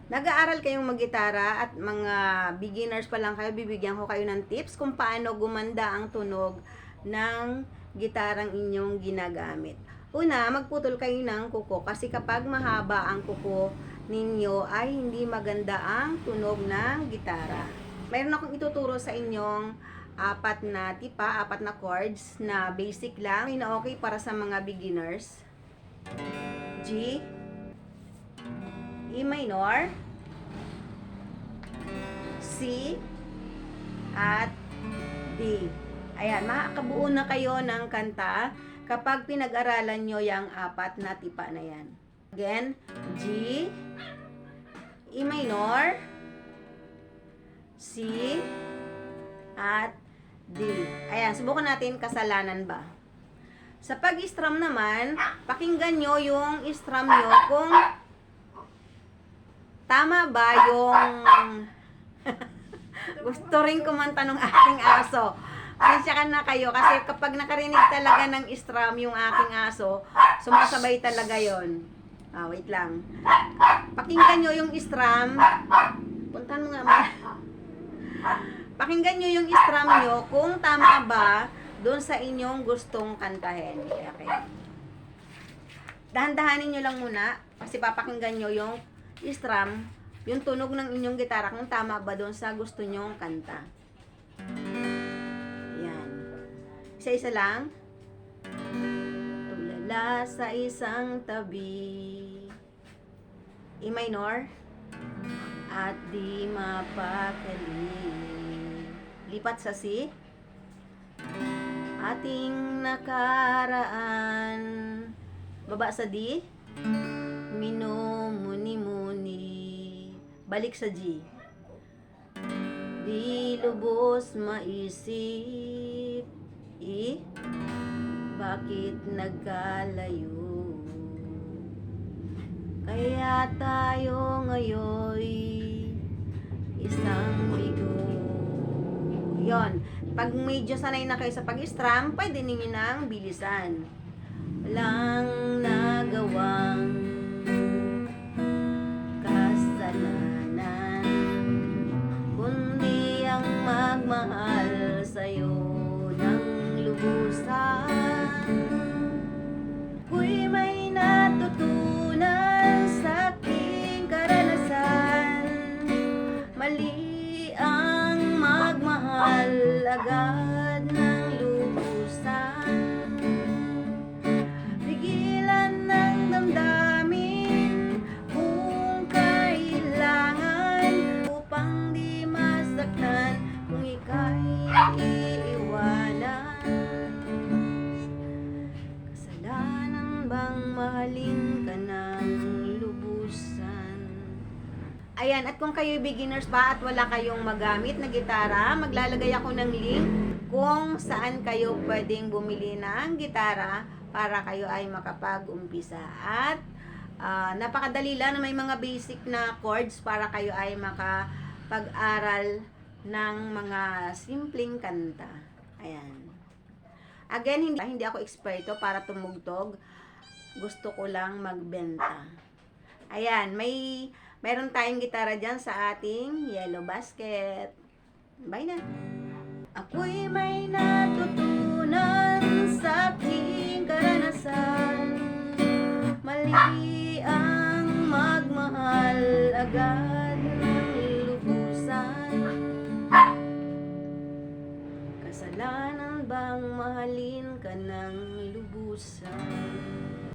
nag-aaral kayong mag-gitara at mga beginners pa lang kayo, bibigyan ko kayo ng tips kung paano gumanda ang tunog ng gitarang inyong ginagamit. Una, magputol kayo ng kuko kasi kapag mahaba ang kuko ninyo ay hindi maganda ang tunog ng gitara. Mayroon akong ituturo sa inyong apat na tipa, apat na chords na basic lang, na okay para sa mga beginners. G, E minor, C, at D. Ayan, makakabuo na kayo ng kanta kapag pinag-aralan nyo yung apat na tipa na yan. Again, G, E minor, C, at D. Ayan, subukan natin kasalanan ba. Sa pag-strum naman, pakinggan nyo yung strum nyo kung tama ba yung gusto rin kumanta ng aking aso. Pasensya ka na kayo kasi kapag nakarinig talaga ng strum yung aking aso, sumasabay talaga yon. Wait lang. Pakinggan nyo yung strum. Puntahan mo nga ma. Pakinggan nyo yung strum nyo kung tama ba doon sa inyong gustong kantahin. Okay. Dahan-dahanin nyo lang muna kasi papakinggan nyo yung strum, yung tunog ng inyong gitara kung tama ba doon sa gusto nyong kanta. Yan. Isa-isa lang. Tulala sa isang tabi. E minor. At di mapakali. Lipat sa C. Ating nakaraan. Baba sa D. Minumuni-muni. Balik sa G. Di lubos maisip. E. Bakit nagkalayo? Kaya tayo ngayon isang bigo. Yon. Pag medyo sanay na kayo sa pag-strum, pwede ninyo nang bilisan. Walang nagawang kasalanan, kundi ang magmahal sa'yo ng lubusan. Ako'y may natutunan sa aking karanasan. Mali ang magmahal agad ng lubusan. Pigilan ng damdamin kung kailangan upang di masaktan kung ika'y iiwanan. Kasalanan bang mahalin ka ng lubusan? Ayan, at kung kayo beginners pa at wala kayong magamit na gitara, maglalagay ako ng link kung saan kayo pwedeng bumili ng gitara para kayo ay makapag-umpisa. At napakadali lang na may mga basic na chords para kayo ay makapag-aral ng mga simpleng kanta. Ayan. Again, hindi ako eksperto para tumugtog. Gusto ko lang magbenta. Ayan, meron tayong gitara dyan sa ating yellow basket. Bye na! Ako'y may natutunan sa aking karanasan. Mali ang magmahal agad ng lubusan. Kasalanan bang mahalin ka ng lubusan?